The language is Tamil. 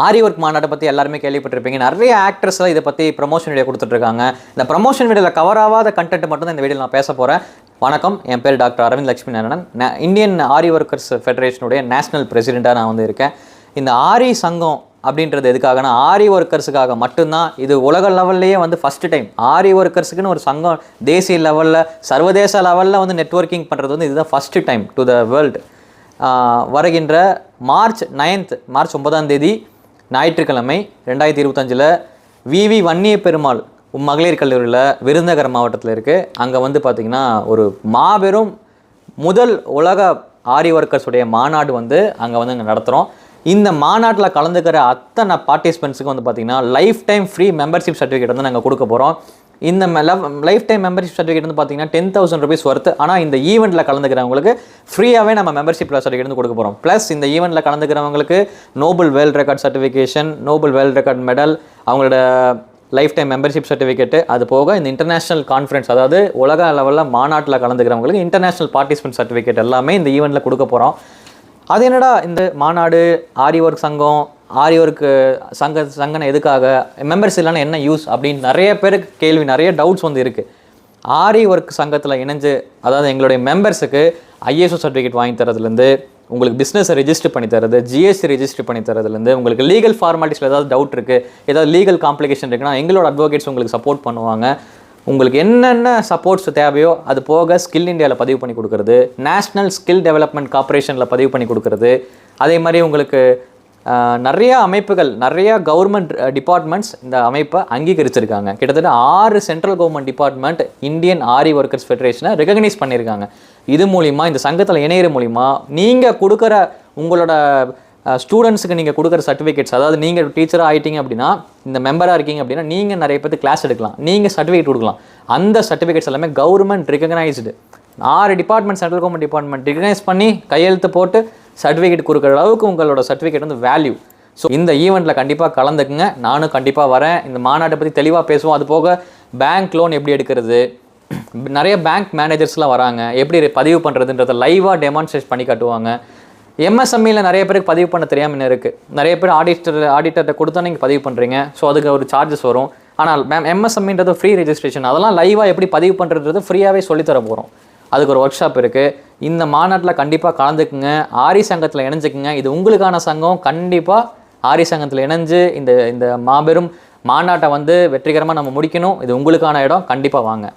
ஆரி ஒர்க் மாநாட்டை பற்றி எல்லாருமே கேள்விப்பட்டிருப்பீங்க. நிறைய ஆக்ட்ரஸ்லாம் இதை பற்றி ப்ரமோஷன் வீடியோ கொடுத்துட்ருக்காங்க. இந்த ப்ரமோஷன் வீடியோவில் கவர் ஆகாத கண்டென்ட் மட்டும் தான் இந்த வீடியோவில் நான் பேச போகிறேன். வணக்கம், என் பேர் டாக்டர் அரவிந்த் லட்சுமி நாராயணன். இந்தியன் ஆரி ஒர்க்கர்ஸ் ஃபெடரேஷனுடைய நேஷனல் பிரசிடெண்ட்டாக நான் வந்து இருக்கேன். இந்த ஆரி சங்கம் அப்படின்றது எதுக்காகனா ஆரி ஒர்க்கர்ஸுக்காக மட்டும்தான். இது உலக லெவல்லையே வந்து ஃபஸ்ட்டு டைம் ஆரி ஒர்க்கர்ஸுக்குன்னு ஒரு சங்கம் தேசிய லெவலில் சர்வதேச லெவலில் வந்து நெட்வொர்க்கிங் பண்ணுறது வந்து இதுதான் first time to the world. வருகின்ற மார்ச் 9ஆம் தேதி ஞாயிற்றுக்கிழமை 2025 விவி வன்னிய பெருமாள் மகளிர் கல்லூரியில் விருதுநகர் மாவட்டத்தில் இருக்குது. அங்கே வந்து பார்த்திங்கன்னா ஒரு மாபெரும் முதல் உலக ஆரி ஒர்க்கர்ஸுடைய மாநாடு வந்து அங்கே வந்து அங்கே நடத்துகிறோம். இந்த மாநாட்டில் கலந்துக்கிற அத்தனை பார்ட்டிசிபெண்ட்ஸுக்கு வந்து பார்த்திங்கன்னா life time free membership certificate வந்து நாங்கள் கொடுக்க போகிறோம். இந்த லைஃப் டைம் மெம்பர்ஷிப் சர்டிஃபிகேட் வந்து பார்த்திங்கன்னா 10,000 rupees ஒர்த்து. ஆனால் இந்த ஈவெண்ட்டில் கலந்துக்கிறவங்களுக்கு ஃப்ரீயாகவே நம்ம மெம்பர்ஷிப் சர்டிஃபிகேட் வந்து கொடுக்க போகிறோம். ப்ளஸ் இந்த ஈவெண்ட்டில் கலந்துக்கிறவங்களுக்கு Noble World Record certification, Noble World Record medal, அவங்களோட லைஃப் டைம் மெம்பர்ஷிப் சர்டிஃபிகேட்டு, அது போக இந்த இன்டர்நேஷ்னல் கான்ஃபரன்ஸ், அதாவது உலக லெவலில் மாநாட்டில் கலந்துக்கிறவங்களுக்கு இன்டர்நேஷ்னல் பார்ட்டிசிபென்ட் சர்டிஃபிகேட் எல்லாமே இந்த ஈவெண்ட்டில் கொடுக்க போகிறோம். அது என்னடா இந்த மாநாடு, ஆரி ஒர்க் சங்கம், ஆரி ஒர்க்கு சங்கனை எதுக்காக, மெம்பர்ஸ் இல்லைன்னா என்ன யூஸ் அப்படின்னு நிறைய பேருக்கு கேள்வி, நிறைய டவுட்ஸ் வந்து இருக்குது. ஆரி ஒர்க் சங்கத்தில் இணைஞ்சு, அதாவது எங்களுடைய மெம்பர்ஸுக்கு ஐஎஸ்ஓ சர்டிஃபிகேட் வாங்கி தரதுலேருந்து, உங்களுக்கு பிஸ்னஸை ரெஜிஸ்டர் பண்ணி தரது, ஜிஎஸ்டி ரெஜிஸ்டர் பண்ணி தரதுலேருந்து, உங்களுக்கு லீகல் ஃபார்மாலிட்டிஸில் ஏதாவது டவுட் இருக்குது, ஏதாவது லீகல் காம்ப்ளிகேஷன் இருக்குன்னா எங்களோட அட்வொகேட்ஸ் உங்களுக்கு சப்போர்ட் பண்ணுவாங்க. உங்களுக்கு என்னென்ன சப்போர்ட்ஸ் தேவையோ அது போக ஸ்கில் இந்தியாவில் பதிவு பண்ணி கொடுக்குறது, நேஷ்னல் ஸ்கில் டெவலப்மெண்ட் கார்பரேஷனில் பதிவு பண்ணி கொடுக்குறது, அதே மாதிரி உங்களுக்கு நிறைய அமைப்புகள், நிறைய கவர்மெண்ட் டிபார்ட்மெண்ட்ஸ் இந்த அமைப்பை அங்கீகரிச்சிருக்காங்க. கிட்டத்தட்ட 6 சென்ட்ரல் கவர்மெண்ட் டிபார்ட்மெண்ட் இந்தியன் ஆரி ஒர்க்கர்ஸ் ஃபெடரேஷனை ரெகக்னைஸ் பண்ணியிருக்காங்க. இது மூலிமா, இந்த சங்கத்தில் இணையிற மூலிமா நீங்கள் கொடுக்குற உங்களோட ஸ்டூடெண்ட்ஸுக்கு நீங்கள் கொடுக்குற சர்டிஃபிகேட்ஸ், அதாவது நீங்கள் டீச்சராக ஆகிட்டீங்க அப்படின்னா, இந்த மெம்பராக இருக்கீங்க அப்படின்னா நீங்கள் நிறைய பேருக்கு கிளாஸ் எடுக்கலாம், நீங்கள் சர்டிஃபிகேட் கொடுக்கலாம். அந்த சர்டிஃபிகேட்ஸ் எல்லாமே government recognised. 6 department, central government department recognise பண்ணி கையெழுத்து போட்டு சர்டிஃபிகேட் கொடுக்குற அளவுக்கு உங்களோட சர்டிஃபிகேட் வந்து வேல்யூ. ஸோ இந்த ஈவெண்ட்டில் கண்டிப்பாக கலந்துக்குங்க. நானும் கண்டிப்பாக வரேன். இந்த மாநாட்டை பற்றி தெளிவாக பேசுவோம். அது போக பேங்க் லோன் எப்படி எடுக்கிறது, நிறைய பேங்க் மேனேஜர்ஸ்லாம் வராங்க, எப்படி பதிவு பண்ணுறதுன்றதை லைவாக டெமான்ஸ்ட்ரேட் பண்ணி காட்டுவாங்க. எம்எஸ்எம்இயில் நிறைய பேருக்கு பதிவு பண்ண தெரியாமல் இருக்குது. நிறைய பேர் ஆடிட்டர்கிட்ட கொடுத்தா நீங்கள் பதிவு பண்ணுறீங்க. ஸோ அதுக்கு ஒரு சார்ஜஸ் வரும். ஆனால் எம்எஸ்எம்இன்றது ஃப்ரீ ரெஜிஸ்ட்ரேஷன். அதெல்லாம் லைவாக எப்படி பதிவு பண்ணுறது ஃப்ரீயாகவே சொல்லித்தர போகிறோம். அதுக்கு ஒரு ஒர்க் ஷாப் இருக்குது. இந்த மாநாட்டில் கண்டிப்பாக கலந்துக்குங்க. ஆரி சங்கத்தில் இணைஞ்சுக்குங்க. இது உங்களுக்கான சங்கம். கண்டிப்பாக ஆரி சங்கத்தில் இணைஞ்சு இந்த மாபெரும் மாநாட்டை வந்து வெற்றிகரமாக நம்ம முடிக்கணும். இது உங்களுக்கான இடம். கண்டிப்பாக வாங்க.